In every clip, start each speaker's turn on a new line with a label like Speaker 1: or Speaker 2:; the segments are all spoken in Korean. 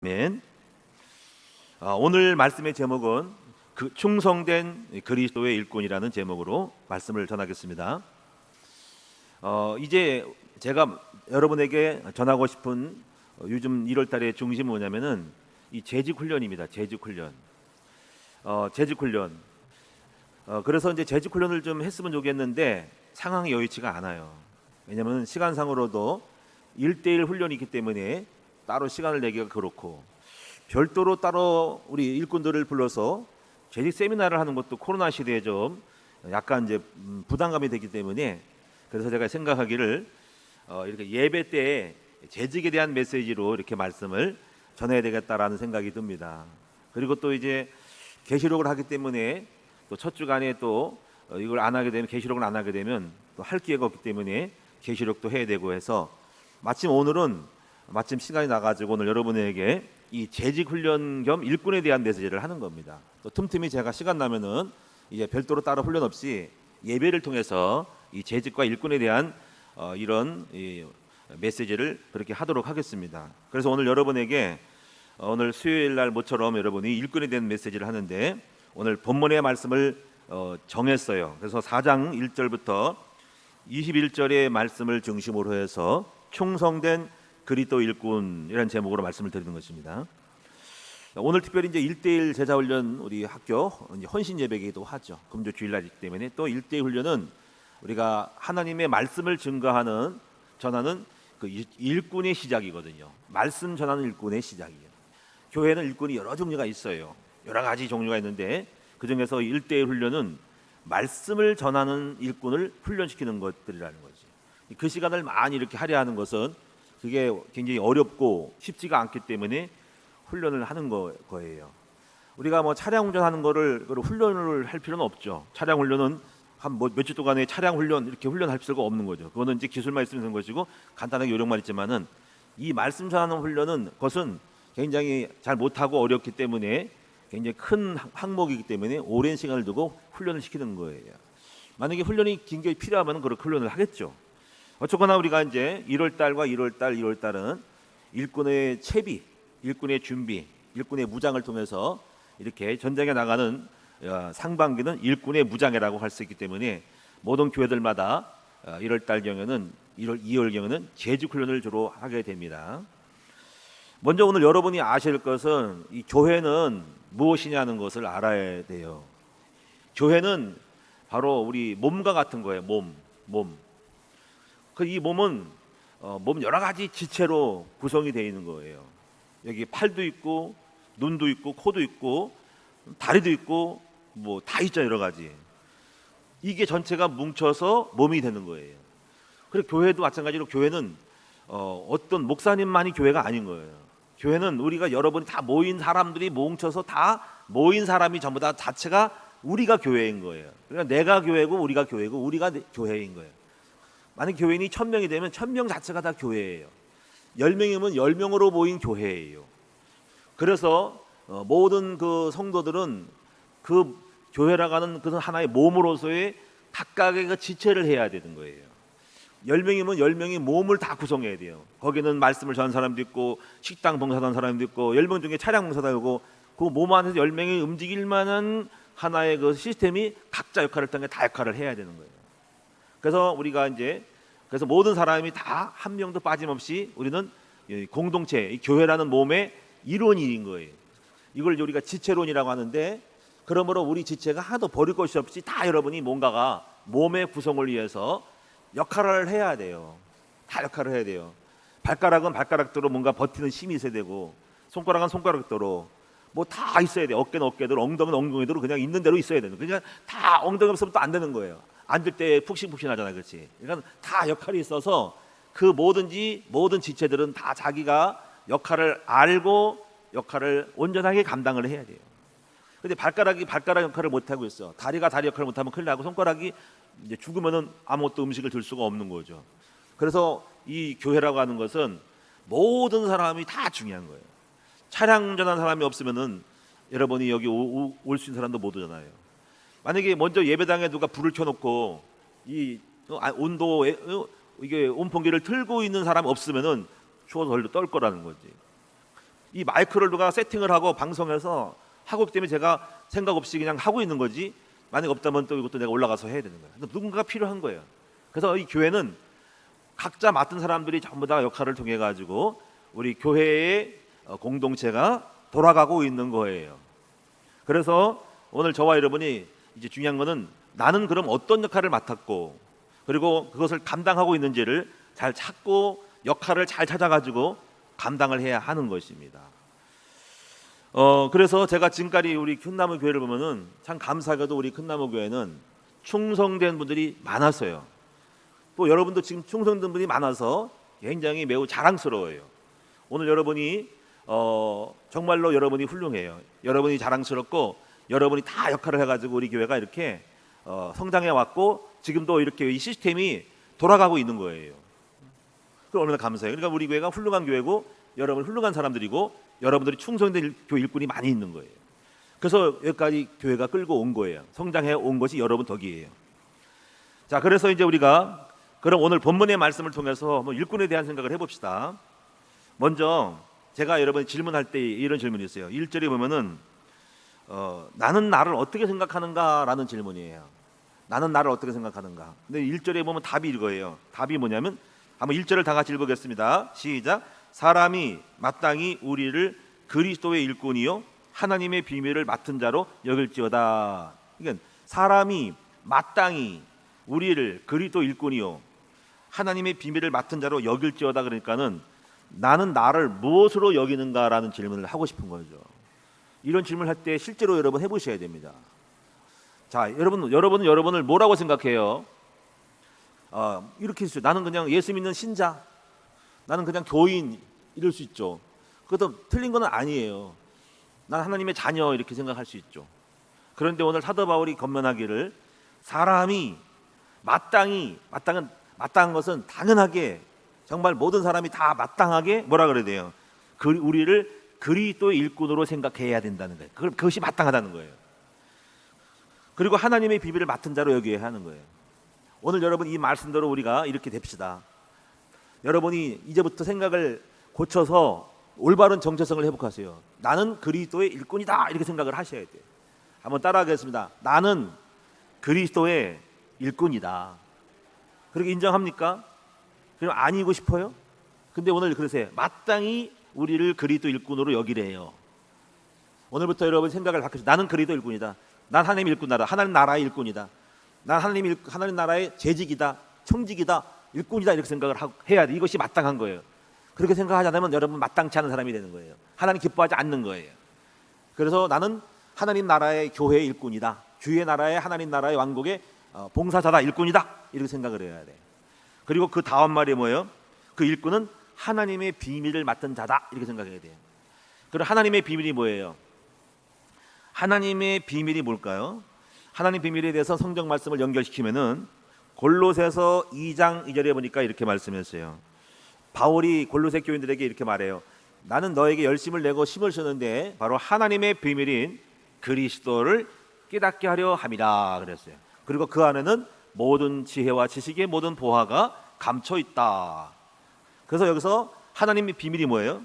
Speaker 1: 아멘. 오늘 말씀의 제목은 충성된 그리스도의 일꾼이라는 제목으로 말씀을 전하겠습니다. 이제 제가 여러분에게 전하고 싶은 요즘 1월달의 중심은 뭐냐면은 이 재직 훈련입니다. 재직 훈련. 그래서 이제 재직 훈련을 좀 했으면 좋겠는데 상황이 여의치가 않아요. 왜냐하면 시간상으로도 1대1 훈련이 있기 때문에 따로 시간을 내기가 그렇고, 별도로 따로 우리 일꾼들을 불러서 재직 세미나를 하는 것도 코로나 시대에 좀 약간 이제 부담감이 되기 때문에, 그래서 제가 생각하기를 이렇게 예배 때 재직에 대한 메시지로 이렇게 말씀을 전해야 되겠다라는 생각이 듭니다. 그리고 또 이제 계시록을 하기 때문에 또 첫 주간에 또 이걸 안 하게 되면, 계시록을 안 하게 되면 또 할 기회가 없기 때문에 계시록도 해야 되고 해서, 마침 시간이 나가지고 오늘 여러분에게 이 재직 훈련 겸 일꾼에 대한 메시지를 하는 겁니다. 또 틈틈이 제가 시간 나면은 이제 별도로 따로 훈련 없이 예배를 통해서 이 재직과 일꾼에 대한 이런 메시지를 그렇게 하도록 하겠습니다. 그래서 오늘 여러분에게 오늘 수요일 날 모처럼 여러분이 일꾼에 대한 메시지를 하는데, 오늘 본문의 말씀을 정했어요. 그래서 4장 1절부터 21절의 말씀을 중심으로 해서 충성된 그리스도 일꾼이라는 제목으로 말씀을 드리는 것입니다. 오늘 특별히 이제 1대1 제자훈련, 우리 학교 헌신 예배기도 하죠. 금주 주일날이기 때문에 또 1대1 훈련은 우리가 하나님의 말씀을 증거하는, 전하는 그 일꾼의 시작이거든요. 말씀 전하는 일꾼의 시작이에요. 교회는 일꾼이 여러 종류가 있어요. 여러 가지 종류가 있는데 그 중에서 1대1 훈련은 말씀을 전하는 일꾼을 훈련시키는 것들이라는 거지. 그 시간을 많이 이렇게 할애하는 것은 그게 굉장히 어렵고 쉽지가 않기 때문에 훈련을 하는 거예요. 우리가 뭐 차량 운전하는 거를 훈련을 할 필요는 없죠. 차량 훈련은 한 몇 주 동안의 차량 훈련, 이렇게 훈련할 필요가 없는 거죠. 그거는 이제 기술만 있으면 되는 것이고 간단하게 요령만 있지만은, 이 말씀 전하는 훈련은 그것은 굉장히 잘 못하고 어렵기 때문에 굉장히 큰 항목이기 때문에 오랜 시간을 두고 훈련을 시키는 거예요. 만약에 훈련이 굉장히 필요하면 그렇게 훈련을 하겠죠. 어쨌거나 우리가 이제 1월달은 일꾼의 채비, 일꾼의 준비, 일꾼의 무장을 통해서 이렇게 전쟁에 나가는 상반기는 일꾼의 무장이라고 할 수 있기 때문에, 모든 교회들마다 1월달경에는 2월경에는 재직 훈련을 주로 하게 됩니다. 먼저 오늘 여러분이 아실 것은, 이 교회는 무엇이냐는 것을 알아야 돼요. 교회는 바로 우리 몸과 같은 거예요. 몸. 이 몸은 몸 여러 가지 지체로 구성이 되어 있는 거예요. 여기 팔도 있고 눈도 있고 코도 있고 다리도 있고 뭐 다 있죠, 여러 가지. 이게 전체가 뭉쳐서 몸이 되는 거예요. 그리고 교회도 마찬가지로, 교회는 어떤 목사님만이 교회가 아닌 거예요. 교회는 우리가 여러분이 다 모인 사람들이 뭉쳐서 다 모인 사람이 전부 다 자체가 우리가 교회인 거예요. 그러니까 내가 교회고 우리가 교회고 우리가 교회인 거예요. 만약 교인이 1000명이 되면 1000명 자체가 다 교회예요. 10명이면 10명으로 모인 교회예요. 그래서 모든 그 성도들은 그 교회라고 하는 그 하나의 몸으로서의 각각의 그 지체를 해야 되는 거예요. 10명이면 10명이 몸을 다 구성해야 돼요. 거기는 말씀을 전하는 사람도 있고 식당 봉사하는 사람도 있고 10명 중에 차량 봉사도 하고, 그 몸 안에서 10명이 움직일 만한 하나의 그 시스템이 각자 역할을 통해 다 역할을 해야 되는 거예요. 그래서 우리가 그래서 모든 사람이 다 한 명도 빠짐없이 우리는 공동체, 이 교회라는 몸의 일원인 거예요. 이걸 우리가 지체론이라고 하는데, 그러므로 우리 지체가 하나도 버릴 것이 없이 다 여러분이 뭔가가 몸의 구성을 위해서 역할을 해야 돼요. 다 역할을 해야 돼요. 발가락은 발가락대로 뭔가 버티는 힘이 있어야 되고, 손가락은 손가락대로 뭐 다 있어야 돼요. 어깨는 어깨대로, 엉덩이는 엉덩이대로 그냥 있는 대로 있어야 되는. 그러니까 다 엉덩이 없으면 또 안 되는 거예요. 앉을 때 푹신푹신하잖아요, 그렇지? 그러니까 다 역할이 있어서 그 모든 지체들은 다 자기가 역할을 알고 역할을 온전하게 감당을 해야 돼요. 근데 발가락 역할을 못 하고 있어. 다리가 다리 역할을 못 하면 큰일 나고, 손가락이 이제 죽으면은 아무것도 음식을 들 수가 없는 거죠. 그래서 이 교회라고 하는 것은 모든 사람이 다 중요한 거예요. 차량 운전하는 사람이 없으면은 여러분이 여기 올 수 있는 사람도 못 오잖아요. 만약에 먼저 예배당에 누가 불을 켜놓고 이 온도 이게 온풍기를 틀고 있는 사람 없으면은 추워서 덜 떨 거라는 거지. 이 마이크를 누가 세팅을 하고 방송해서 하고 있기 때문에 제가 생각 없이 그냥 하고 있는 거지, 만약 없다면 또 이것도 내가 올라가서 해야 되는 거예요. 누군가가 필요한 거예요. 그래서 이 교회는 각자 맡은 사람들이 전부 다 역할을 통해 가지고 우리 교회의 공동체가 돌아가고 있는 거예요. 그래서 오늘 저와 여러분이 이제 중요한 거는 나는 그럼 어떤 역할을 맡았고 그리고 그것을 감당하고 있는지를 잘 찾고 역할을 잘 찾아가지고 감당을 해야 하는 것입니다. 그래서 제가 지금까지 우리 큰나무 교회를 보면은 참 감사하게도 우리 큰나무 교회는 충성된 분들이 많았어요. 또 여러분도 지금 충성된 분이 많아서 굉장히 매우 자랑스러워요. 오늘 여러분이 정말로 여러분이 훌륭해요. 여러분이 자랑스럽고 여러분이 다 역할을 해가지고 우리 교회가 이렇게 성장해 왔고 지금도 이렇게 이 시스템이 돌아가고 있는 거예요. 그 얼마나 감사해요. 그러니까 우리 교회가 훌륭한 교회고 여러분 훌륭한 사람들이고 여러분들이 충성된 교회 일꾼이 많이 있는 거예요. 그래서 여기까지 교회가 끌고 온 거예요. 성장해 온 것이 여러분 덕이에요. 자, 그래서 이제 우리가 그럼 오늘 본문의 말씀을 통해서 일꾼에 대한 생각을 해봅시다. 먼저 제가 여러분 질문할 때 이런 질문이 있어요. 1절에 보면은 나는 나를 어떻게 생각하는가라는 질문이에요. 나는 나를 어떻게 생각하는가. 근데 1절에 보면 답이 이거예요. 답이 뭐냐면 한번 1절을 다 같이 읽어보겠습니다. 시작. 사람이 마땅히 우리를 그리스도의 일꾼이요 하나님의 비밀을 맡은 자로 여길지어다. 그러니까 사람이 마땅히 우리를 그리스도 일꾼이요 하나님의 비밀을 맡은 자로 여길지어다. 그러니까는 나는 나를 무엇으로 여기는가라는 질문을 하고 싶은 거죠. 이런 질문을 할 때 실제로 여러분 해보셔야 됩니다. 자, 여러분은 여러분을 뭐라고 생각해요? 이렇게 있어요. 나는 그냥 예수 믿는 신자, 나는 그냥 교인, 이럴 수 있죠. 그것도 틀린 건 아니에요. 난 하나님의 자녀, 이렇게 생각할 수 있죠. 그런데 오늘 사도 바울이 권면하기를 사람이 마땅한 것은 당연하게 정말 모든 사람이 다 마땅하게 뭐라 그래야 돼요? 우리를 그리스도의 일꾼으로 생각해야 된다는 거예요. 그것이 마땅하다는 거예요. 그리고 하나님의 비밀을 맡은 자로 여겨야 하는 거예요. 오늘 여러분 이 말씀대로 우리가 이렇게 됩시다. 여러분이 이제부터 생각을 고쳐서 올바른 정체성을 회복하세요. 나는 그리스도의 일꾼이다, 이렇게 생각을 하셔야 돼요. 한번 따라하겠습니다. 나는 그리스도의 일꾼이다. 그렇게 인정합니까? 그럼 아니고 싶어요? 근데 오늘 그러세요. 마땅히 우리를 그리스도 일꾼으로 여기래요. 오늘부터 여러분 생각을 바꾸세요. 나는 그리스도 일꾼이다. 난 하나님 일꾼이다. 하나님 나라의 일꾼이다. 난 하나님 나라의 재직이다, 청직이다, 일꾼이다, 이렇게 생각을 해야 돼. 이것이 마땅한 거예요. 그렇게 생각하지 않으면 여러분 마땅치 않은 사람이 되는 거예요. 하나님 기뻐하지 않는 거예요. 그래서 나는 하나님 나라의 교회의 일꾼이다. 주의 나라의 하나님 나라의 왕국의 봉사자다, 일꾼이다, 이렇게 생각을 해야 돼. 그리고 그 다음 말이 뭐예요? 그 일꾼은 하나님의 비밀을 맡은 자다, 이렇게 생각해야 돼요. 그리고 하나님의 비밀이 뭐예요? 하나님의 비밀이 뭘까요? 하나님 비밀에 대해서 성경 말씀을 연결시키면은 골로새서 2장 2절에 보니까 이렇게 말씀했어요. 바울이 골로새 교인들에게 이렇게 말해요. 나는 너에게 열심을 내고 힘을 쓰는데 바로 하나님의 비밀인 그리스도를 깨닫게 하려 함이라 그랬어요. 그리고 그 안에는 모든 지혜와 지식의 모든 보화가 감춰 있다. 그래서 여기서 하나님의 비밀이 뭐예요?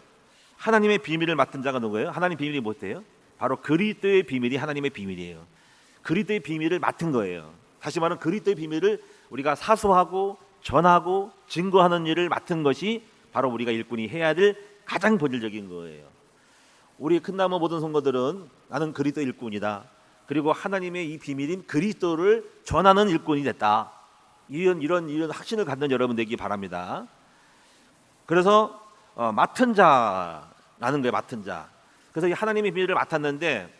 Speaker 1: 하나님의 비밀을 맡은 자가 누구예요? 하나님 비밀이 뭐예요? 바로 그리스도의 비밀이 하나님의 비밀이에요. 그리스도의 비밀을 맡은 거예요. 다시 말하면 그리스도의 비밀을 우리가 사수하고 전하고 증거하는 일을 맡은 것이 바로 우리가 일꾼이 해야 될 가장 본질적인 거예요. 우리 큰나무 모든 성도들은 나는 그리스도 일꾼이다. 그리고 하나님의 이 비밀인 그리스도를 전하는 일꾼이 됐다. 이런 확신을 갖는 여러분 되기 바랍니다. 그래서 맡은 자라는 거예요. 맡은 자. 그래서 이 하나님의 비밀을 맡았는데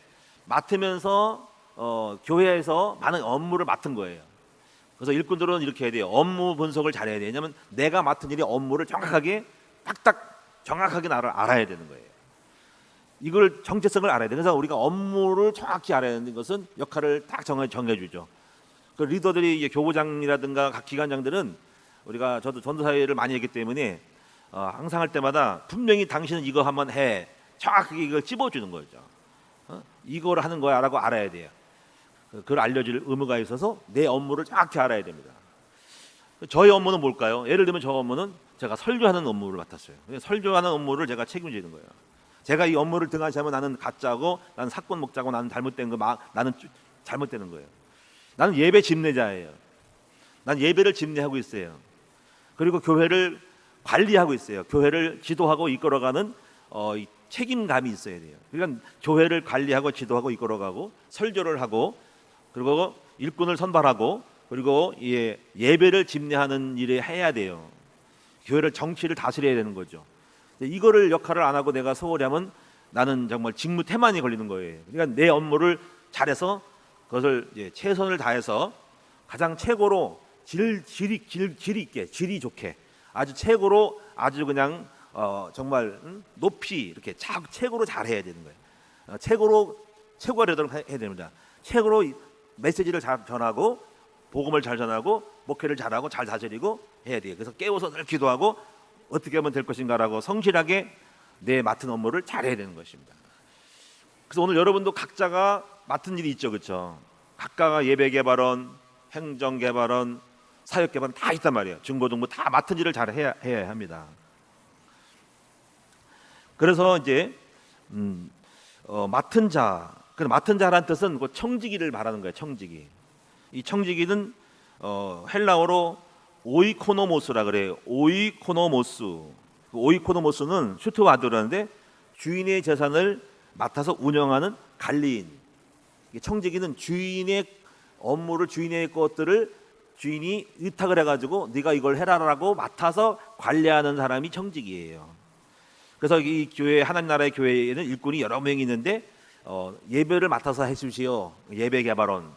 Speaker 1: 맡으면서 교회에서 많은 업무를 맡은 거예요. 그래서 일꾼들은 이렇게 해야 돼요. 업무 분석을 잘해야 돼요. 왜냐하면 내가 맡은 일의 업무를 정확하게 딱딱 정확하게 알아야 되는 거예요. 이걸 정체성을 알아야 돼요. 그래서 우리가 업무를 정확히 알아야 되는 것은 역할을 딱 정해주죠. 그 리더들이 이제 교부장이라든가 각 기관장들은 우리가 저도 전도사회를 많이 했기 때문에 항상 할 때마다 분명히 당신은 이거 한번 해, 정확하게 이걸 찝어주는 거죠. 이걸 하는 거야라고 알아야 돼요. 그걸 알려줄 의무가 있어서 내 업무를 정확히 알아야 됩니다. 저희 업무는 뭘까요? 예를 들면 저 업무는 제가 설교하는 업무를 맡았어요. 설교하는 업무를 제가 책임지는 거예요. 제가 이 업무를 등한시하면 나는 가짜고, 나는 사건 목자고, 나는 잘못된 거, 나는 잘못되는 거예요. 나는 예배 집례자예요. 난 예배를 집례하고 있어요. 그리고 교회를 관리하고 있어요. 교회를 지도하고 이끌어가는 이 책임감이 있어야 돼요. 그러니까 교회를 관리하고 지도하고 이끌어가고 설교를 하고, 그리고 일꾼을 선발하고, 그리고 예배를 집례하는 일을 해야 돼요. 교회를 정치를 다스려야 되는 거죠. 이거를 역할을 안 하고 내가 소홀히 하면 나는 정말 직무 태만이 걸리는 거예요. 그러니까 내 업무를 잘해서 그것을 최선을 다해서 가장 최고로 질이 좋게 아주 최고로 아주 그냥 정말 높이 이렇게 최고로 잘 해야 되는 거예요. 최고가 되도록 해야 됩니다. 최고로 메시지를 잘 전하고, 복음을 잘 전하고, 목회를 잘하고 잘 다스리고 해야 돼요. 그래서 깨워서 늘 기도하고 어떻게 하면 될 것인가라고 성실하게 내 맡은 업무를 잘 해야 되는 것입니다. 그래서 오늘 여러분도 각자가 맡은 일이 있죠, 그렇죠? 각각가 예배 개발원, 행정 개발원, 사역 개발원 다 있단 말이에요. 중고등부 다 맡은 일을 잘 해야 합니다. 그래서 이제 맡은 자, 그 맡은 자라는 뜻은 그 청지기를 말하는 거예요. 청지기. 이 청지기는 헬라어로 오이코노모스라 그래요. 오이코노모스. 그 오이코노모스는 슈트와드라는데 주인의 재산을 맡아서 운영하는 관리인. 청지기는 주인의 업무를, 주인의 것들을 주인이 의탁을 해가지고 네가 이걸 해라라고 맡아서 관리하는 사람이 청지기예요. 그래서 이 교회, 하나님 나라의 교회에는 일꾼이 여러 명이 있는데 예배를 맡아서 해주시오, 예배 개발원.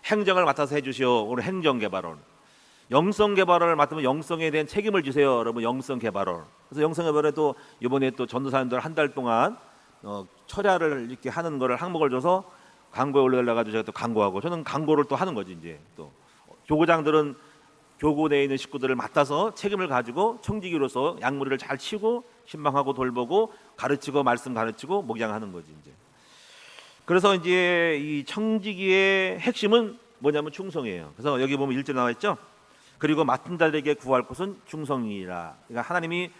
Speaker 1: 행정을 맡아서 해주시오, 오늘 행정 개발원. 영성 개발원을 맡으면 영성에 대한 책임을 주세요, 여러분. 영성 개발원. 그래서 영성 개발에도 이번에 또 전도사님들 한 달 동안 철야를 이렇게 하는 거를 항목을 줘서 광고에 올려가지고 제가 또 광고하고, 저는 광고를 또 하는 거지. 이제 또 교구장들은 교구 내에 있는 식구들을 맡아서 책임을 가지고 청지기로서 양무리를 잘 치고 신방하고 돌보고 가르치고 말씀 가르치고 목양하는 거지. 이제 그래서 이제 이 청지기의 핵심은 뭐냐면 충성이에요. 그래서 여기 보면 1절 나와 있죠. 그리고 맡은 자들에게 구할 것은 충성이라. 그러니까 하나님이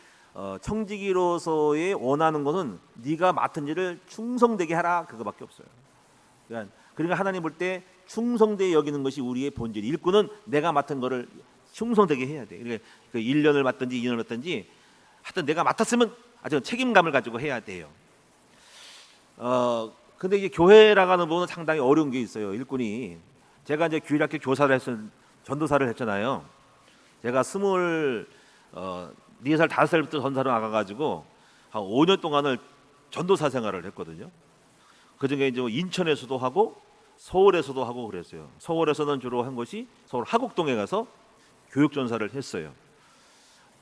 Speaker 1: 청지기로서의 원하는 것은 네가 맡은 일을 충성되게 하라, 그거밖에 없어요. 그러니까 하나님 볼 때 충성되게 여기는 것이 우리의 본질. 일꾼은 내가 맡은 거를 충성되게 해야 돼. 그러니까 1년을 맡든지 2년을 맡든지 하여튼 내가 맡았으면 아주 책임감을 가지고 해야 돼요. 근데 이게 교회라고 하는 부분은 상당히 어려운 게 있어요. 일꾼이. 제가 이제 규율학교 교사를 했을 전도사를 했잖아요. 제가 24살, 5살부터 전사로 나가가지고 한 5년 동안을 전도사 생활을 했거든요. 그중에 이제 인천에서도 하고 서울에서도 하고 그랬어요. 서울에서는 주로 한 것이 서울 하곡동에 가서 교육전사를 했어요.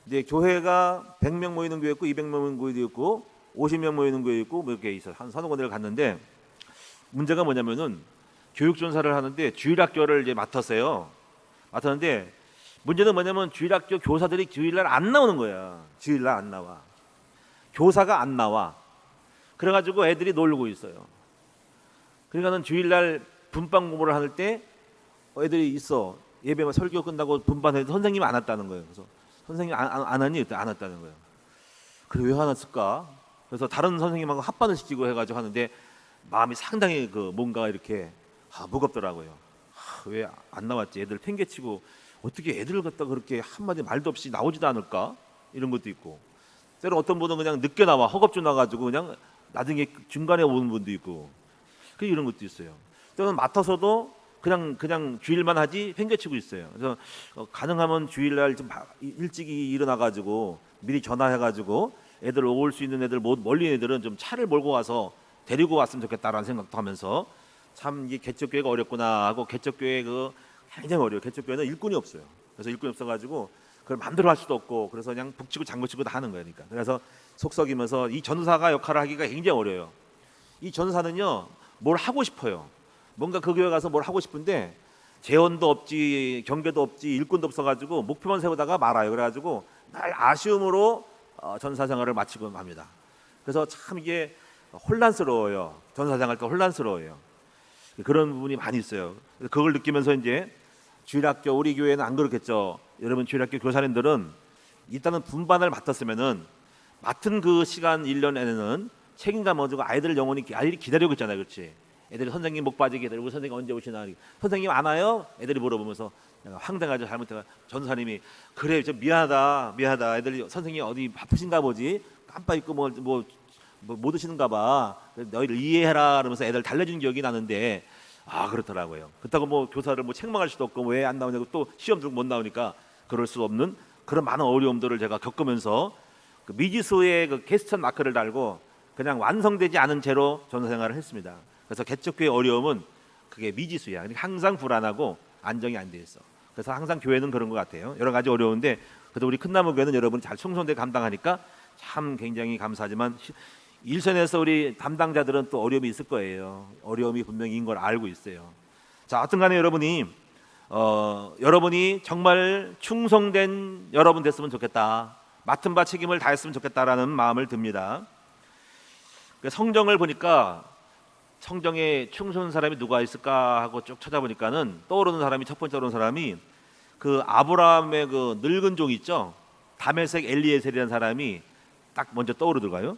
Speaker 1: 이제 교회가 100명 모이는 교회 있고 200명 모이는 교회도 있고 50명 모이는 교회 있고 몇 개 있어요. 한 서너 군데를 갔는데 문제가 뭐냐면은 교육전사를 하는데 주일학교를 이제 맡았는데 문제는 뭐냐면 주일학교 교사들이 주일날 안 나오는 거야. 주일날 안 나와. 교사가 안 나와. 그래가지고 애들이 놀고 있어요. 그러니까는 주일날 분반 공부를 할 때 애들이 있어. 예배만 설교 끝나고 분반해도 선생님이 안 왔다는 거예요. 그래서 선생님 안 왔니? 안 왔다는 거예요. 그래 왜 안 왔을까? 그래서 다른 선생님하고 합반을 시키고 해가지고 하는데 마음이 상당히 뭔가 이렇게 무겁더라고요. 왜 안 나왔지? 애들 팽개치고 어떻게 애들을 갖다 그렇게 한마디 말도 없이 나오지도 않을까? 이런 것도 있고, 때로 어떤 분은 그냥 늦게 나와 허겁지 나가지고 그냥 나중에 중간에 오는 분도 있고, 이런 것도 있어요. 때로는 맡아서도 그냥 주일만 하지 팽개치고 있어요. 그래서 가능하면 주일날 좀 일찍이 일어나가지고 미리 전화해가지고 애들 올 수 있는 애들, 멀리 애들은 좀 차를 몰고 와서 데리고 왔으면 좋겠다라는 생각도 하면서 참 이게 개척교회가 어렵구나 하고, 개척교회 굉장히 어려워요. 개척교회는 일꾼이 없어요. 그래서 일꾼이 없어가지고 그걸 만들어 할 수도 없고, 그래서 그냥 북치고 장구치고 다 하는 거니까. 그래서 속썩이면서 이 전사가 역할을 하기가 굉장히 어려워요. 이 전사는요 뭘 하고 싶어요. 뭔가 그 교회 가서 뭘 하고 싶은데 재원도 없지, 경계도 없지, 일꾼도 없어가지고 목표만 세우다가 말아요. 그래가지고 날 아쉬움으로 전사 생활을 마치고 합니다. 그래서 참 이게 혼란스러워요. 전사 생활 때 혼란스러워요. 그런 부분이 많이 있어요. 그걸 느끼면서 이제 주일학교, 우리 교회는 안 그렇겠죠. 여러분 주일학교 교사님들은 일단은 분반을 맡았으면은 맡은 그 시간 1년에는 책임감 가지고 아이들을 영원히 아이들이 기다리고 있잖아요, 그렇지? 애들이 선생님 목 빠지게 기다리고 선생님 언제 오시나 선생님 안 와요? 애들이 물어보면서 내가 황당하죠. 잘못해가 전사님이 그래 좀 미안하다 애들이 선생님 어디 바쁘신가 보지 깜빡 잊고 못 오시는가 봐 너희를 이해해라 그러면서 애들 달래준 기억이 나는데 그렇더라고요. 그렇다고 뭐 교사를 뭐 책망할 수도 없고 왜 안 나오냐고 또 시험 들고 못 나오니까 그럴 수 없는 그런 많은 어려움들을 제가 겪으면서 그 미지수의 그 퀘스천 마크를 달고 그냥 완성되지 않은 채로 전사 생활을 했습니다. 그래서 개척교회 어려움은 그게 미지수야. 그러니까 항상 불안하고 안정이 안 돼 있어. 그래서 항상 교회는 그런 것 같아요. 여러 가지 어려운데 그래도 우리 큰나무 교회는 여러분이 잘 충성되게 감당하니까 참 굉장히 감사하지만 일선에서 우리 담당자들은 또 어려움이 있을 거예요. 어려움이 분명히 인 걸 알고 있어요. 자, 어떤간에 여러분이 정말 충성된 여러분 됐으면 좋겠다. 맡은 바 책임을 다했으면 좋겠다라는 마음을 듭니다. 성경을 보니까 성경에 충성한 사람이 누가 있을까 하고 쭉 찾아보니까는 떠오르는 사람이 첫 번째 떠오르는 사람이 그 아브라함의 그 늙은 종 있죠. 다메섹 엘리에셀이라는 사람이 딱 먼저 떠오르더라고요.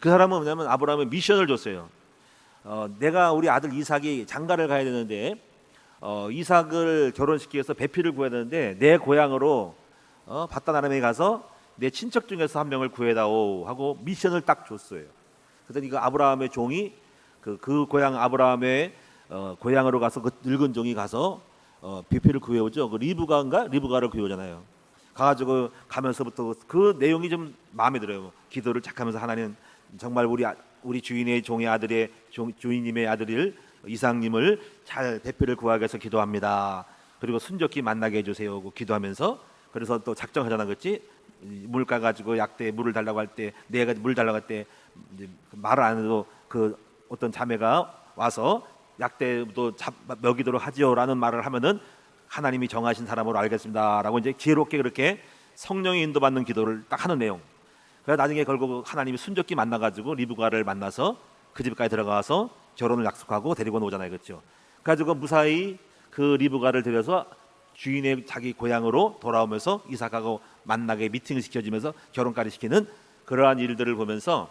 Speaker 1: 그 사람은 뭐냐면 아브라함의 미션을 줬어요. 내가 우리 아들 이삭이 장가를 가야 되는데 이삭을 결혼시키기 위해서 배필을 구해야 되는데 내 고향으로 바단 아람에 가서 내 친척 중에서 한 명을 구해다오 하고 미션을 딱 줬어요. 그랬더니 그 아브라함의 종이 그 고향 아브라함의 고향으로 가서 그 늙은 종이 가서 배필을 구해오죠. 그 리브가를 구해오잖아요. 가가지고 가면서부터 그 내용이 좀 마음에 들어요. 기도를 착 하면서 하나님 정말 우리 주인의 종의 아들의 주인님의 아들을 이삭님을 잘 배필을 구하기 위해서 기도합니다. 그리고 순적히 만나게 해주세요. 기도하면서 그래서 또 작정하잖아, 그렇지? 물 가가지고 약대에 물을 달라고 할 때 내가 물 달라고 할 때 말을 안 해도 그 어떤 자매가 와서 약대도 먹이도록 하지요라는 말을 하면은 하나님이 정하신 사람으로 알겠습니다라고 이제 지혜롭게 그렇게 성령이 인도받는 기도를 딱 하는 내용. 그래서 나중에 결국 하나님이 순적히 만나가지고 리브가를 만나서 그 집까지 들어가서 결혼을 약속하고 데리고 오잖아요, 그렇죠? 그래가지고 무사히 그 리브가를 데려서 주인의 자기 고향으로 돌아오면서 이삭하고 만나게 미팅을 시켜주면서 결혼까지 시키는 그러한 일들을 보면서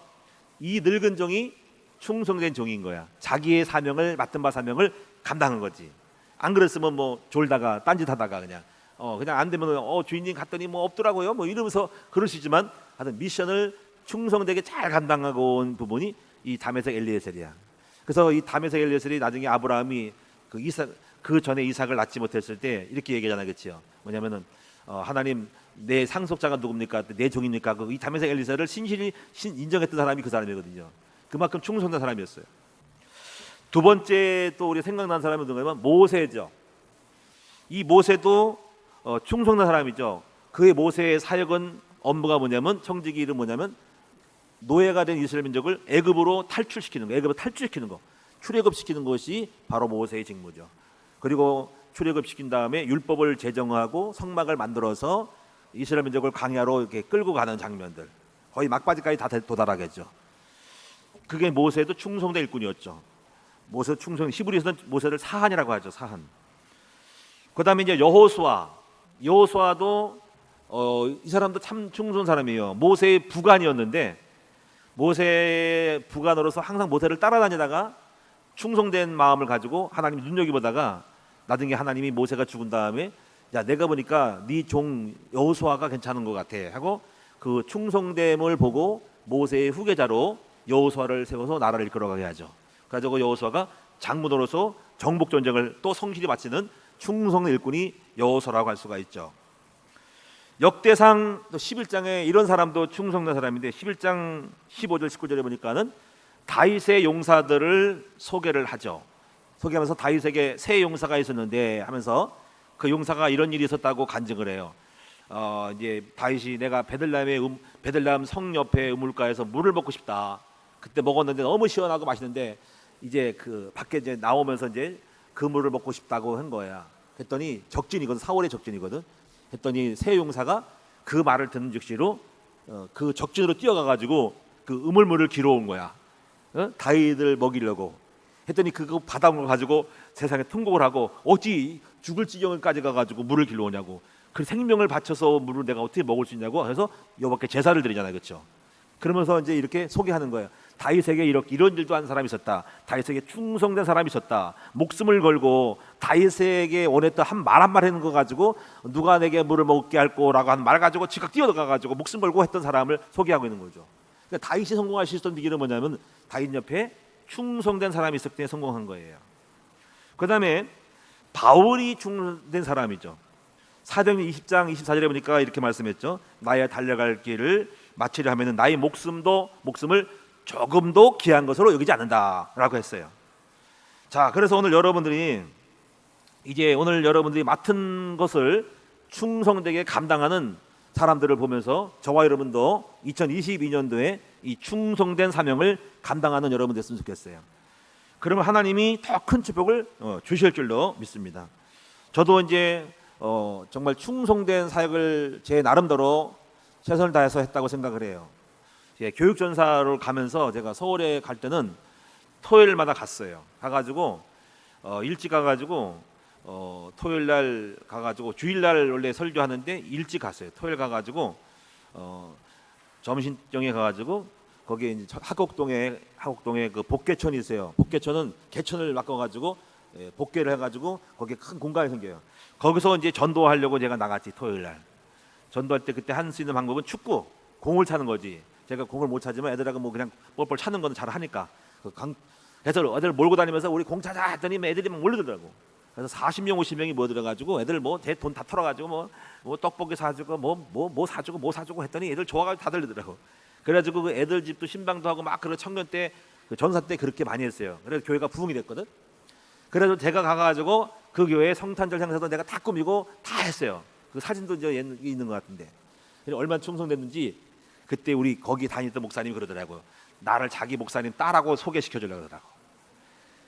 Speaker 1: 이 늙은 종이 충성된 종인 거야. 자기의 사명을 맡은 바 사명을 감당한 거지. 안 그랬으면 뭐 졸다가 딴짓하다가 그냥 안 되면 주인님 갔더니 뭐 없더라고요. 뭐 이러면서 그럴 수 있지만 하여튼 미션을 충성되게 잘 감당하고 온 부분이 이 다메섹 엘리에셀이야. 그래서 이 다메섹 엘리에셀이 나중에 아브라함이 그 전에 이삭을 낳지 못했을 때 이렇게 얘기하잖아요, 그렇죠? 뭐냐면은 하나님 내 상속자가 누굽니까? 내 종입니까? 이 다메섹 엘리에셀을 신실히 인정했던 사람이 그 사람이거든요. 그만큼 충성된 사람이었어요. 두 번째 또 우리 생각나는 사람이 누구냐면 모세죠. 이 모세도 충성된 사람이죠. 그의 모세의 사역은 업무가 뭐냐면 청지기 이름 뭐냐면 노예가 된 이스라엘 민족을 애굽으로 탈출시키는 거, 애굽을 탈출시키는 거, 출애굽시키는 것이 바로 모세의 직무죠. 그리고 출애굽시킨 다음에 율법을 제정하고 성막을 만들어서 이스라엘 민족을 광야로 이렇게 끌고 가는 장면들, 거의 막바지까지 다 도달하겠죠. 그게 모세도 충성된 일꾼이었죠. 모세 충성, 히브리에서는 모세를 사한이라고 하죠. 사한. 그다음에 이제 여호수아도 이 사람도 참 충성한 사람이에요. 모세의 부관이었는데 모세의 부관으로서 항상 모세를 따라다니다가 충성된 마음을 가지고 하나님 눈여겨보다가 나중에 하나님이 모세가 죽은 다음에 야 내가 보니까 네 종 여호수아가 괜찮은 것 같아 하고 그 충성됨을 보고 모세의 후계자로 여호수아를 세워서 나라를 이끌어가게 하죠. 그래서 여호수아가 장군으로서 정복 전쟁을 또 성실히 마치는 충성의 일꾼이 여호수아라고 할 수가 있죠. 역대상 11장에 이런 사람도 충성된 사람인데 11장 15절 19절에 보니까는 다윗의 용사들을 소개를 하죠. 소개하면서 다윗에게 새 용사가 있었는데 하면서 그 용사가 이런 일이 있었다고 간증을 해요. 이제 다윗이 내가 베들레헴 성 옆에 우물가에서 물을 먹고 싶다. 그때 먹었는데 너무 시원하고 맛있는데 이제 그 밖에 이제 나오면서 이제 그 물을 먹고 싶다고 한 거야. 했더니 적진이거든, 4월의 적진이거든. 했더니 새 용사가 그 말을 듣는 즉시로 그 적진으로 뛰어가가지고 그 우물물을 길어온 거야. 다윗을 먹이려고. 했더니 그거 받아온 걸 가지고 세상에 통곡을 하고 어찌 죽을 지경까지 가가지고 물을 길러오냐고. 그 생명을 바쳐서 물을 내가 어떻게 먹을 수 있냐고. 그래서 여호와께 제사를 드리잖아요, 그렇죠? 그러면서 이제 이렇게 소개하는 거예요. 다윗에게 이렇게 이런 일도 한 사람이 있었다. 다윗에게 충성된 사람이 있었다. 목숨을 걸고 다윗에게 원했던 한 말 한마디 하는 거 가지고 누가 내게 물을 먹게 할 거라고 한 말 가지고 즉각 뛰어가 가지고 목숨 걸고 했던 사람을 소개하고 있는 거죠. 그러니까 다윗이 성공할 수 있었던 비결은 뭐냐면 다윗 옆에 충성된 사람이 있었기 때문에 성공한 거예요. 그다음에 바울이 충성된 사람이죠. 사도행전 20장 24절에 보니까 이렇게 말씀했죠. 나의 달려갈 길을 마치려 하면은 나의 목숨을 조금도 귀한 것으로 여기지 않는다라고 했어요. 자, 그래서 오늘 여러분들이 맡은 것을 충성되게 감당하는 사람들을 보면서 저와 여러분도 2022년도에 이 충성된 사명을 감당하는 여러분 됐으면 좋겠어요. 그러면 하나님이 더 큰 축복을 주실 줄로 믿습니다. 저도 이제 정말 충성된 사역을 제 나름대로 최선을 다해서 했다고 생각을 해요. 교육전사로 가면서 제가 서울에 갈 때는 토요일마다 갔어요. 가가지고 일찍 가가지고 토요일 날 가가지고 주일 날 원래 설교하는데 일찍 갔어요. 토요일 가가지고 점심정에 가가지고 거기에 이제 하곡동에 그 복개천이 있어요. 복개천은 개천을 바꿔가지고 복개를 해가지고 거기에 큰 공간이 생겨요. 거기서 이제 전도하려고 제가 나갔지. 토요일 날 전도할 때 그때 할 수 있는 방법은 축구 공을 차는 거지. 제가 공을 못 차지만 애들하고 뭐 그냥 뻘뻘 차는 거는 잘 하니까 그래서 애들 몰고 다니면서 우리 공 차자 했더니 애들이 막 몰려들더라고. 그래서 40명 50명이 모여들어가지고 애들 뭐 돈 다 털어가지고 뭐 떡볶이 사주고 뭐 사주고 했더니 애들 좋아가지고 다 들리더라고. 그래가지고 그 애들 집도 신방도 하고 막 그런 청년 때 그 전사 때 그렇게 많이 했어요. 그래서 교회가 부흥이 됐거든. 그래서 제가 가가지고 그 교회 성탄절 행사도 내가 다 꾸미고 다 했어요. 그 사진도 이제 있는 것 같은데 얼마나 충성됐는지 그때 우리 거기 다니던 목사님이 그러더라고요. 나를 자기 목사님 딸하고 소개시켜주려고 그러더라고.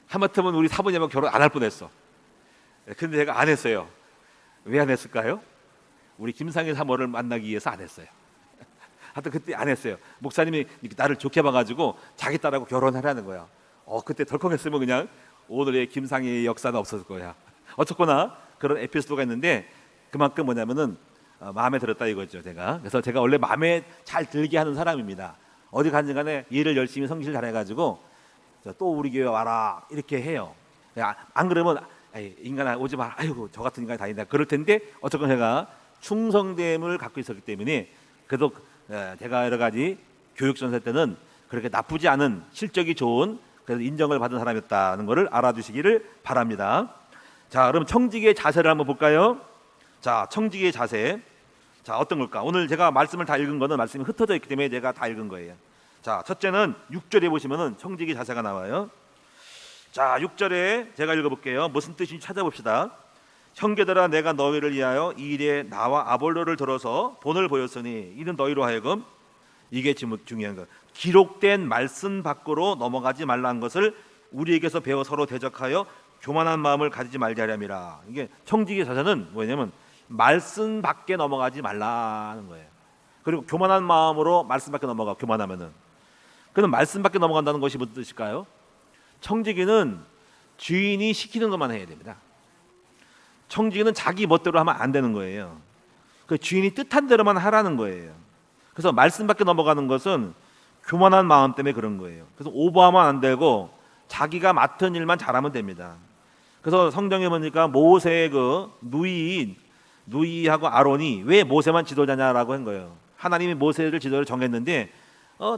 Speaker 1: 하마터면 우리 사모님하고 결혼 안 할 뻔했어. 근데 제가 안 했어요. 왜 안 했을까요? 우리 김상희 사모를 만나기 위해서 안 했어요. 하여튼 그때 안 했어요. 목사님이 나를 좋게 봐가지고 자기 딸하고 결혼하라는 거야. 그때 덜컥했으면 그냥 오늘의 김상희의 역사는 없었을 거야. 어쨌거나 그런 에피소드가 있는데 그만큼 뭐냐면은 마음에 들었다 이거죠. 그래서 제가 원래 마음에 잘 들게 하는 사람입니다. 어디 가든 간에 일을 열심히 성실 잘해가지고 또 우리 교회 와라 이렇게 해요. 안 그러면 인간아 오지 마라. 아이고 저 같은 인간이 다닌다 그럴 텐데 어쨌건 제가 충성됨을 갖고 있었기 때문에 그래도 제가 여러 가지 교육전사 때는 그렇게 나쁘지 않은 실적이 좋은 그래서 인정을 받은 사람이었다는 것을 알아두시기를 바랍니다. 자, 그럼 청지기의 자세를 한번 볼까요? 자, 청지기의 자세. 자, 어떤 걸까? 오늘 제가 말씀을 다 읽은 거는 말씀이 흩어져 있기 때문에 제가 다 읽은 거예요. 자, 첫째는 6절에 보시면은 청지기 자세가 나와요. 자, 6절에 제가 읽어볼게요. 무슨 뜻인지 찾아봅시다. 형제들아 내가 너희를 위하여 이 일에 나와 아볼로를 들어서 본을 보였으니 이는 너희로 하여금 이게 중요한 거. 기록된 말씀 밖으로 넘어가지 말라는 것을 우리에게서 배워 서로 대적하여 교만한 마음을 가지지 말자 하렴이라. 이게 청지기 자세는 뭐냐면 말씀 밖에 넘어가지 말라는 거예요. 그리고 교만한 마음으로 말씀 밖에 넘어가. 교만하면은 그는 말씀 밖에 넘어간다는 것이 무슨 뜻일까요? 청지기는 주인이 시키는 것만 해야 됩니다. 청지기는 자기 멋대로 하면 안 되는 거예요. 그 주인이 뜻한 대로만 하라는 거예요. 그래서 말씀 밖에 넘어가는 것은 교만한 마음 때문에 그런 거예요. 그래서 오버하면 안 되고 자기가 맡은 일만 잘하면 됩니다. 그래서 성경에 보니까 모세의 그 누이하고 아론이 왜 모세만 지도자냐라고 한 거예요. 하나님이 모세를 지도를 정했는데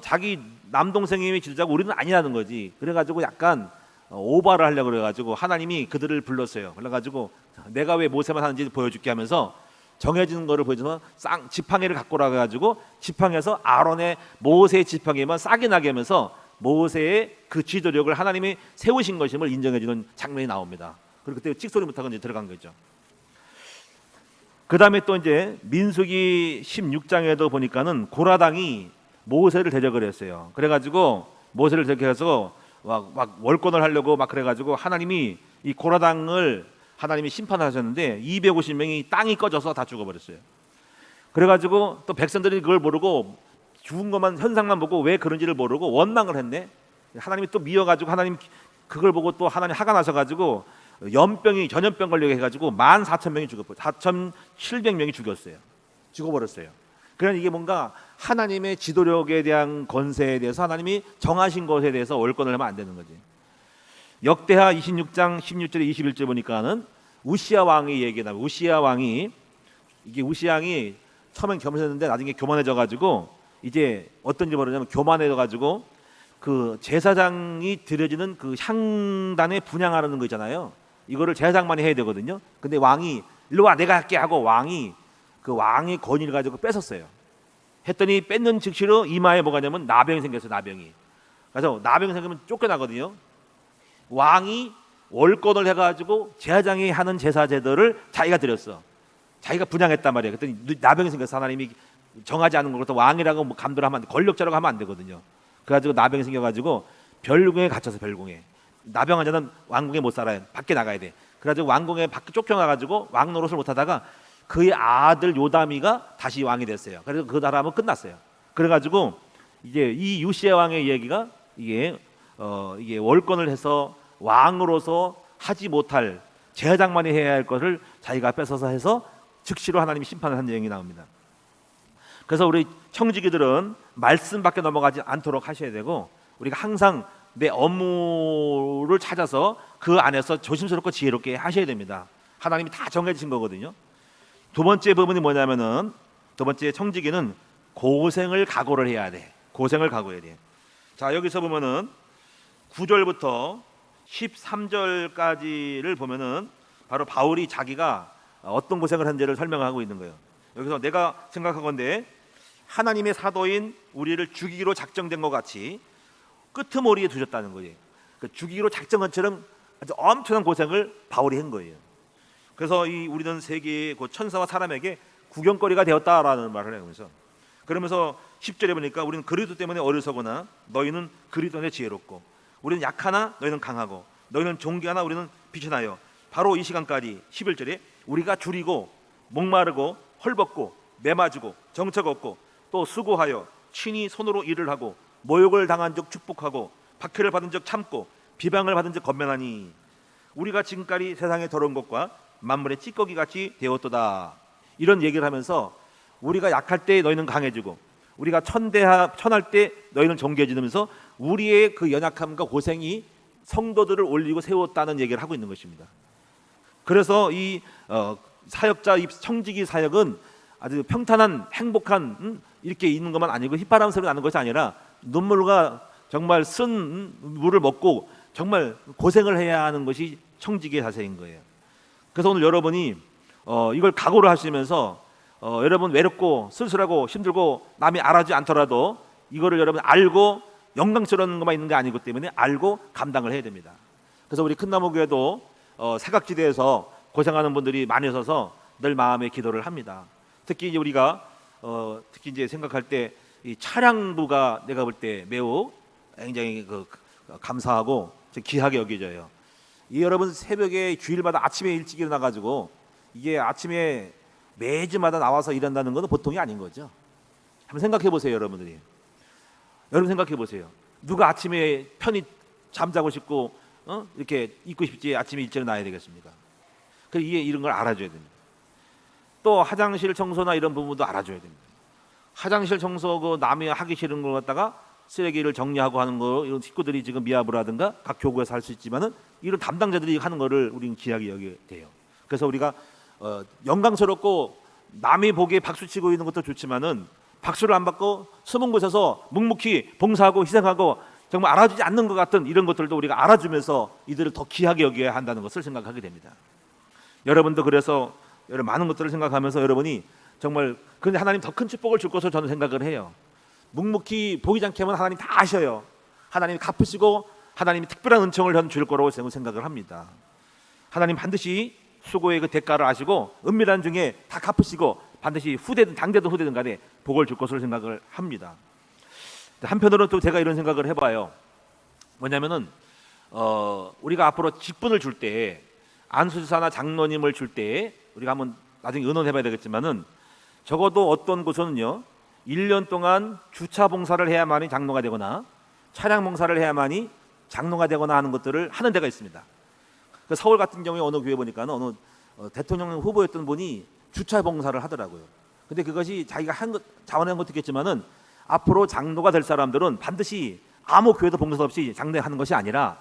Speaker 1: 자기 남동생이 지도자고 우리는 아니라는 거지. 그래가지고 약간 오바를 하려고 그래가지고 하나님이 그들을 불렀어요. 그래가지고 내가 왜 모세만 하는지 보여줄게 하면서 정해진 거를 보여줘서 지팡이를 갖고 오라가지고 지팡이에서 아론의 모세의 지팡이만 싹이 나게 하면서 모세의 그 지도력을 하나님이 세우신 것임을 인정해주는 장면이 나옵니다. 그리고 그때 찍소리 못하고 이제 들어간 거죠. 그 다음에 또 이제 민수기 16장에도 보니까는 고라당이 모세를 대적을 했어요. 그래가지고 모세를 대적해서 막 월권을 하려고 막 그래가지고 하나님이 이 고라당을 하나님이 심판하셨는데 250명이 땅이 꺼져서 다 죽어버렸어요. 그래가지고 또 백성들이 그걸 모르고 죽은 것만 현상만 보고 왜 그런지를 모르고 원망을 했네. 하나님이 또 미워가지고 하나님 그걸 보고 또 하나님 화가 나셔가지고 전염병 걸리게 해가지고 14,000명이 죽었어요. 4,700명이 죽었어요. 죽어버렸어요. 그러니까 이게 뭔가 하나님의 지도력에 대한 권세에 대해서 하나님이 정하신 것에 대해서 월권을 하면 안 되는 거지. 역대하 26장 16절에 21절 보니까는 우시야 왕의 얘기가 나와요. 우시야 왕이 처음엔 겸손했는데 나중에 교만해져 가지고 이제 어떤 일이 벌어지냐면 교만해져 가지고 그 제사장이 드려지는 그 향단에 분향하는 거 있잖아요. 이거를 제사장만이 해야 되거든요. 근데 왕이 일로 와 내가 할게 하고 왕이 권위를 가지고 뺏었어요. 했더니 뺏는 즉시로 이마에 뭐가 냐면 나병이 생겼어요. 나병이. 그래서 나병이 생기면 쫓겨나거든요. 왕이 월권을 해가지고 제사장이 하는 제사 제도를 자기가 드렸어. 자기가 분양했단 말이에요. 그랬더니 나병이 생겨서 하나님이 정하지 않은 것부터 왕이라고 뭐 감도를 하면 안 돼. 권력자라고 하면 안 되거든요. 그래가지고 나병이 생겨가지고 별궁에 갇혀서 별궁에. 나병 환자는 왕궁에 못 살아요. 밖에 나가야 돼. 그래가지고 왕궁에 밖에 쫓겨나가지고 왕 노릇을 못하다가 그의 아들 요담이가 다시 왕이 됐어요. 그래서 그 나라는 끝났어요. 그래가지고 이제 이 요시야 왕의 얘기가 이게 월권을 해서 왕으로서 하지 못할 제사장만이 해야 할 것을 자기가 뺏어서 해서 즉시로 하나님이 심판을 한 내용이 나옵니다. 그래서 우리 청지기들은 말씀 밖에 넘어가지 않도록 하셔야 되고 우리가 항상 내 업무를 찾아서 그 안에서 조심스럽고 지혜롭게 하셔야 됩니다. 하나님이 다 정해주신 거거든요. 두 번째 부분이 뭐냐면은 두 번째 청지기는 고생을 각오를 해야 돼. 고생을 각오해야 돼. 자, 여기서 보면은 9절부터 13절까지를 보면은 바로 바울이 자기가 어떤 고생을 한지를 설명하고 있는 거예요. 여기서 내가 생각하건대 하나님의 사도인 우리를 죽이기로 작정된 것 같이 끄트머리에 두셨다는 거예요. 그 죽이기로 작정한 것처럼 아주 엄청난 고생을 바울이 한 거예요. 그래서 우리는 세계의 그 천사와 사람에게 구경거리가 되었다라는 말을 해요. 그러면서 10절에 보니까 우리는 그리스도 때문에 어리석거나 너희는 그리스도 안에 지혜롭고 우리는 약하나 너희는 강하고 너희는 존귀하나 우리는 비천하여 바로 이 시간까지 11절에 우리가 줄이고 목마르고 헐벗고 매맞고 정처 없고 또 수고하여 친히 손으로 일을 하고 모욕을 당한 적 축복하고 박해를 받은 적 참고 비방을 받은 적 건면하니 우리가 지금까지 세상의 더러운 것과 만물의 찌꺼기 같이 되었도다. 이런 얘기를 하면서 우리가 약할 때 너희는 강해지고 우리가 천할 때 너희는 정결해지면서 우리의 그 연약함과 고생이 성도들을 올리고 세웠다는 얘기를 하고 있는 것입니다. 그래서 이 사역자, 이 청지기 사역은 아주 평탄한 행복한 이렇게 있는 것만 아니고 휘파람 소리 나는 것이 아니라 눈물과 정말 쓴 물을 먹고 정말 고생을 해야 하는 것이 청지기의 자세인 거예요. 그래서 오늘 여러분이 이걸 각오를 하시면서 여러분 외롭고 쓸쓸하고 힘들고 남이 알아주지 않더라도 이거를 여러분 알고 영광스러운 것만 있는 게 아니기 때문에 알고 감당을 해야 됩니다. 그래서 우리 큰나무교회도 사각지대에서 고생하는 분들이 많이 있어서 늘 마음에 기도를 합니다. 특히 이제 우리가 특히 이제 생각할 때 이 차량부가 내가 볼 때 매우 굉장히 감사하고 귀하게 여겨져요. 이 여러분 새벽에 주일마다 아침에 일찍 일어나 가지고 이게 아침에 매주마다 나와서 일한다는 것은 보통이 아닌 거죠. 한번 생각해 보세요, 여러분들이. 여러분 생각해 보세요. 누가 아침에 편히 잠자고 싶고 이렇게 있고 싶지 아침에 일찍 나야 되겠습니까? 그래서 이런 걸 알아줘야 됩니다. 또 화장실 청소나 이런 부분도 알아줘야 됩니다. 화장실 청소 그 남이 하기 싫은 걸 갖다가 쓰레기를 정리하고 하는 거 이런 식구들이 지금 미아부라든가 각 교구에서 할 수 있지만은 이런 담당자들이 하는 거를 우리는 귀하게 여겨야 돼요. 그래서 우리가 영광스럽고 남이 보기에 박수치고 있는 것도 좋지만은 박수를 안 받고 숨은 곳에서 묵묵히 봉사하고 희생하고 정말 알아주지 않는 것 같은 이런 것들도 우리가 알아주면서 이들을 더 귀하게 여겨야 한다는 것을 생각하게 됩니다. 여러분도 그래서 여러 많은 것들을 생각하면서 여러분이 정말 근데 하나님 더 큰 축복을 줄 것으로 저는 생각을 해요. 묵묵히 보이지 않게 하면 하나님 다 아셔요. 하나님이 갚으시고 하나님이 특별한 은총을 저는 줄 거라고 생각을 합니다. 하나님 반드시 수고의 그 대가를 아시고 은밀한 중에 다 갚으시고 반드시 후대든 당대든 후대든 간에 복을 줄 것으로 생각을 합니다. 한편으로는 또 제가 이런 생각을 해봐요. 뭐냐면은 우리가 앞으로 직분을 줄 때 안수지사나 장로님을 줄 때 우리가 한번 나중에 의논해봐야 되겠지만은 적어도 어떤 곳은요 1년 동안 주차 봉사를 해야만이 장로가 되거나 차량 봉사를 해야만이 장로가 되거나 하는 것들을 하는 데가 있습니다. 그 서울 같은 경우에 어느 교회 보니까는 어느 대통령 후보였던 분이 주차 봉사를 하더라고요. 근데 그것이 자기가 한 것, 자원한 것도 있겠지만은 앞으로 장로가 될 사람들은 반드시 아무 교회도 봉사 없이 장로하는 것이 아니라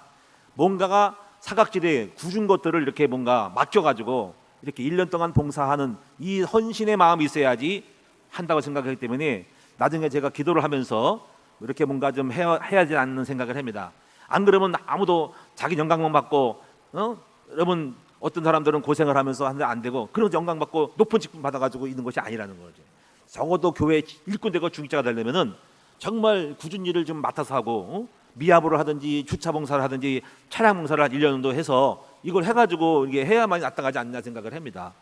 Speaker 1: 뭔가가 사각지대에 굳은 것들을 이렇게 뭔가 맡겨가지고 이렇게 1년 동안 봉사하는 이 헌신의 마음이 있어야지 한다고 생각하기 때문에 나중에 제가 기도를 하면서 이렇게 뭔가 좀 해야 하지 않는 생각을 합니다. 안 그러면 아무도 자기 영광만 받고 여러분 어떤 사람들은 고생을 하면서 하는데 안 되고 그런 영광 받고 높은 직분 받아가지고 있는 것이 아니라는 거죠. 적어도 교회 일꾼 되고 중직자가 되려면은 정말 굳은 일을 좀 맡아서 하고 미아부를 하든지 주차 봉사를 하든지 차량 봉사를 한 1년 정도 해서 이걸 해가지고 이게 해야만 나타나지 않나 생각을 합니다.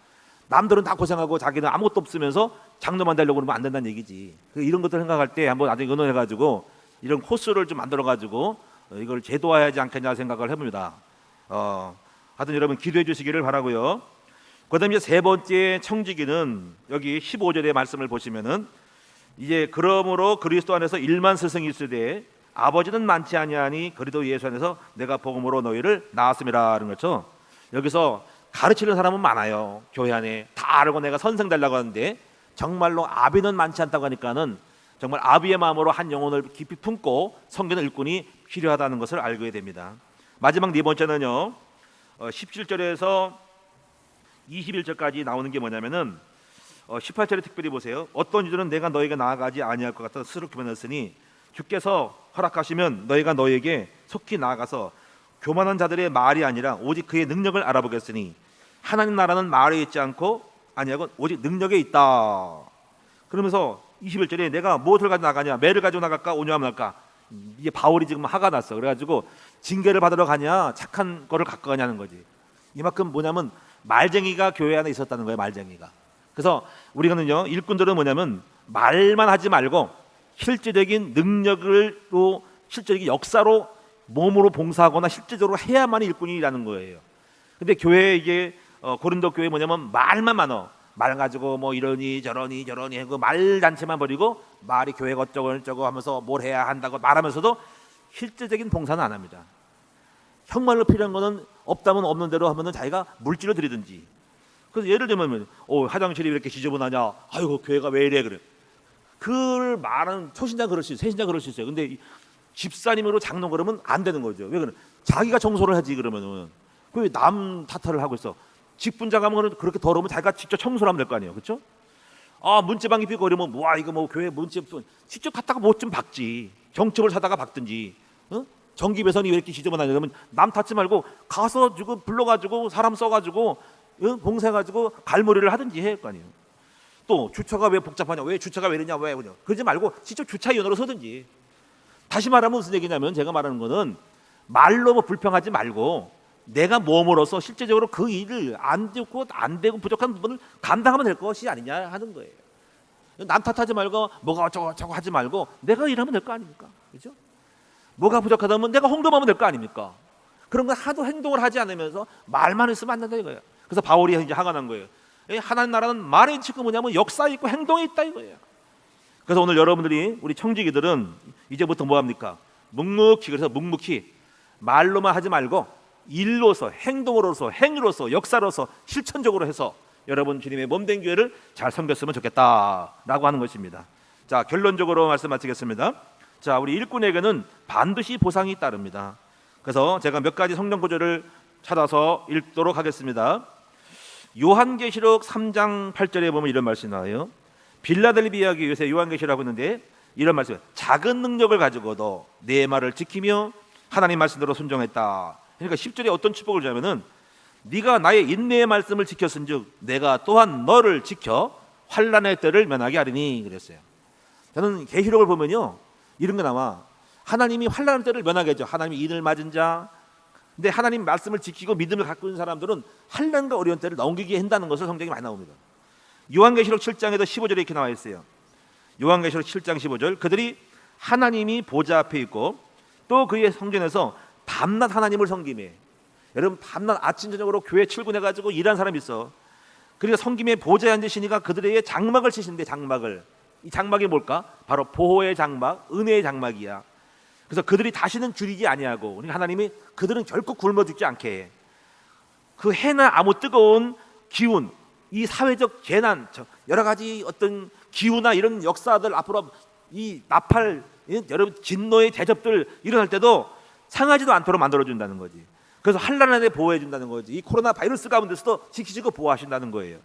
Speaker 1: 남들은 다 고생하고 자기는 아무것도 없으면서 장로만 되려고 그러면 안 된다는 얘기지. 이런 것들 생각할 때 한번 나중에 의논해가지고 이런 코스를 좀 만들어가지고 이걸 제도화하지 않겠냐 생각을 해봅니다. 하여튼 여러분 기도해 주시기를 바라고요. 그다음에 세 번째 청지기는 여기 15절의 말씀을 보시면은 이제 그러므로 그리스도 안에서 1만 스승이 있으되 아버지는 많지 아니하니 그리스도 예수 안에서 내가 복음으로 너희를 낳았음이라는 거죠. 여기서 가르치는 사람은 많아요. 교회 안에 다 알고 내가 선생 되려고 하는데 정말로 아비는 많지 않다고 하니까는 정말 아비의 마음으로 한 영혼을 깊이 품고 섬기는 일꾼이 필요하다는 것을 알게 됩니다. 마지막 네 번째는요, 17절에서 21절까지 나오는 게 뭐냐면은 18절에 특별히 보세요. 어떤 이들은 내가 너에게 나아가지 아니할 것 같아 스스로 교만했으니 주께서 허락하시면 너희가 너에게 속히 나아가서 교만한 자들의 말이 아니라 오직 그의 능력을 알아보겠으니 하나님 나라는 말에 있지 않고 아니하고 오직 능력에 있다. 그러면서 21절에 내가 무엇을 가지고 나가냐, 매를 가지고 나갈까 온유함을 할까. 이게 바울이 지금 화가 났어. 그래가지고 징계를 받으러 가냐 착한 거를 갖고 가냐는 거지. 이만큼 뭐냐면 말쟁이가 교회 안에 있었다는 거예요. 말쟁이가. 그래서 우리가는요, 일꾼들은 뭐냐면 말만 하지 말고 실제적인 능력으로 실제적인 역사로 몸으로 봉사하거나 실제적으로 해야만 일꾼이라는 거예요. 근데 교회 이게 고린도 교회 뭐냐면 말만 많어. 말 가지고 뭐 이러니 저러니 하고 말 단체만 버리고 말이 교회가 어쩌고 하면서 뭘 해야 한다고 말하면서도 실제적인 봉사는 안 합니다. 정말로 필요한 거는 없다면 없는 대로 하면은 자기가 물질을 드리든지. 그래서 예를 들면 화장실이 왜 이렇게 지저분하냐, 아이고 교회가 왜 이래 그래. 그 말은 초신자 그럴 수 있어요, 세신자 그럴 수 있어요. 근데 집사님으로 장로 그러면 안 되는 거죠. 왜 그래? 자기가 청소를 하지 그러면은 그 남 탓을 하고 있어. 직분자 가면 그렇게 더러우면 자기가 직접 청소를 하면 될 거 아니에요, 그렇죠? 문지방 입히고 그러면 이거 뭐 교회 문지 직접 갔다가 못 좀 박지. 정첩을 사다가 박든지. 전기 배선이 왜 이렇게 지저분하냐 그러면 남 탓지 말고 가서 지금 불러가지고 사람 써가지고 봉사해가지고 갈무리를 하든지 해야 할 거 아니에요. 또 주차가 왜 복잡하냐, 왜 주차가 왜 이러냐, 왜 그러냐. 그러지 말고 직접 주차위원으로 서든지. 다시 말하면 무슨 얘기냐면 제가 말하는 거는 말로 뭐 불평하지 말고 내가 몸으로서 실제적으로 그 일을 안 되고 부족한 부분을 감당하면 될 것이 아니냐 하는 거예요. 남 탓하지 말고 뭐가 어쩌고 하지 말고 내가 일하면 될 거 아닙니까? 그렇죠? 뭐가 부족하다면 내가 홍보하면 될 거 아닙니까? 그런 건 하도 행동을 하지 않으면서 말만 했으면 안 된다 이거예요. 그래서 바울이 이제 화가 난 거예요. 하나님 나라는 말에 있고 뭐냐면 역사에 있고 행동에 있다 이거예요. 그래서 오늘 여러분들이 우리 청지기들은 이제부터 뭐 합니까? 묵묵히 말로만 하지 말고 일로서 행동으로서 행위로서 역사로서 실천적으로 해서 여러분 주님의 몸된 교회를 잘 섬겼으면 좋겠다라고 하는 것입니다. 자, 결론적으로 말씀 마치겠습니다. 자, 우리 일꾼에게는 반드시 보상이 따릅니다. 그래서 제가 몇 가지 성경 구절을 찾아서 읽도록 하겠습니다. 요한계시록 3장 8절에 보면 이런 말씀이 나와요. 빌라델비아교회 요새 요한계시라고 했는데 이런 말씀, 작은 능력을 가지고도 내 말을 지키며 하나님 말씀대로 순종했다. 그러니까 10절에 어떤 축복을 주냐면은 네가 나의 인내의 말씀을 지켰은즉 내가 또한 너를 지켜 환난의 때를 면하게 하리니 그랬어요. 저는 계시록을 보면요 이런 게 나와. 하나님이 환난의 때를 면하게 하죠. 하나님이 인을 맞은 자. 근데 하나님 말씀을 지키고 믿음을 갖고 있는 사람들은 환난과 어려운 때를 넘기게 한다는 것을 성경에 많이 나옵니다. 요한계시록 7장에도 15절에 이렇게 나와 있어요. 요한계시록 7장 15절, 그들이 하나님이 보좌 앞에 있고 또 그의 성전에서 밤낮 하나님을 섬기며. 여러분 밤낮 아침 저녁으로 교회 출근해가지고 일하는 사람이 있어. 그러니까 섬김의 보좌에 앉으시니까 그들에게 장막을 치시는데 이 장막이 뭘까? 바로 보호의 장막, 은혜의 장막이야. 그래서 그들이 다시는 줄이지 아니하고, 그러니까 하나님이 그들은 결코 굶어 죽지 않게 해. 그 해나 아무 뜨거운 기운, 이 사회적 재난, 여러 가지 어떤 기후나 이런 역사들 앞으로 이 나팔 여러분 진노의 대접들 일어날 때도 상하지도 않도록 만들어준다는 거지. 그래서 한란한테 보호해준다는 거지. 이 코로나 바이러스 가운데서도 지키시고 보호하신다는 거예요.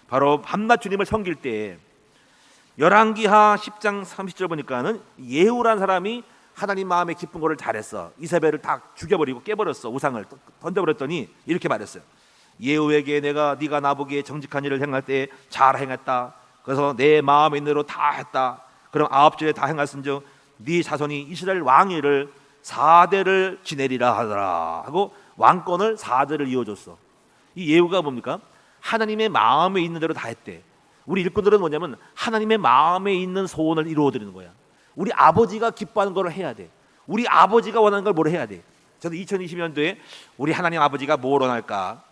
Speaker 1: 바로 밤낮 주님을 섬길 때 열왕기하 10장 30절 보니까는 예후라는 사람이 하나님 마음에 기쁜 거를 잘했어. 이세벨을 다 죽여버리고 깨버렸어. 우상을 던져버렸더니 이렇게 말했어요. 예후에게 네가 나보기에 정직한 일을 행할 때 잘 행했다. 그래서 내 마음에 있는 대로 다 했다. 그럼 9절에 다 행했은즉 네 자손이 이스라엘 왕위를 4대를 지내리라 하더라 하고 왕권을 4대를 이어줬어. 이 예후가 뭡니까? 하나님의 마음에 있는 대로 다 했대. 우리 일꾼들은 뭐냐면 하나님의 마음에 있는 소원을 이루어드리는 거야. 우리 아버지가 기뻐하는 걸 해야 돼. 우리 아버지가 원하는 걸 뭘 해야 돼. 저는 2020년도에 우리 하나님 아버지가 뭘 원할까?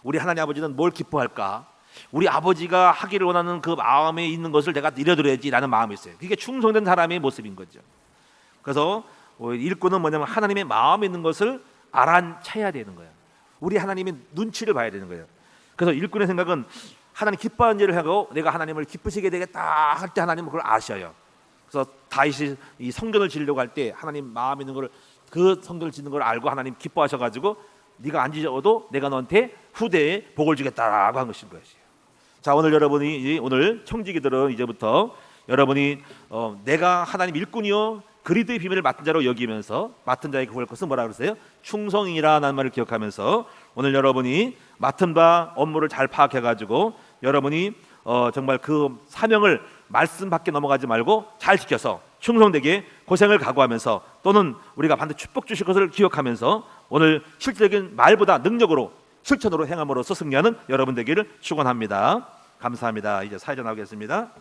Speaker 1: 우리 하나님 아버지는 뭘 기뻐할까? 우리 아버지가 하기를 원하는 그 마음에 있는 것을 내가 이뤄드려야지라는 마음이 있어요. 그게 충성된 사람의 모습인 거죠. 그래서 일꾼은 뭐냐면 하나님의 마음에 있는 것을 알아차야 되는 거예요. 우리 하나님의 눈치를 봐야 되는 거예요. 그래서 일꾼의 생각은 하나님 기뻐하는 일을 하고 내가 하나님을 기쁘시게 되겠다 할 때 하나님은 그걸 아셔요. 그래서 다윗이 이 성전을 지으려고 할 때 하나님 마음에 있는 거를 그 성전을 짓는 걸 알고 하나님 기뻐하셔가지고 네가 안 지어도 내가 너한테 후대에 복을 주겠다라고 한 것인 것이에요. 자, 오늘 여러분이 오늘 청지기들은 이제부터 여러분이 내가 하나님 일꾼이요 그리스도의 비밀을 맡은 자로 여기면서 맡은 자에게 구할 것은 뭐라 그러세요? 충성이라는 말을 기억하면서 오늘 여러분이 맡은 바 업무를 잘 파악해가지고 여러분이 정말 그 사명을 말씀 밖에 넘어가지 말고 잘 지켜서 충성되게 고생을 각오하면서 또는 우리가 반드시 축복 주실 것을 기억하면서 오늘 실질적인 말보다 능력으로 실천으로 행함으로써 승리하는 여러분 되기를 축원합니다. 감사합니다. 이제 사회자 나오겠습니다.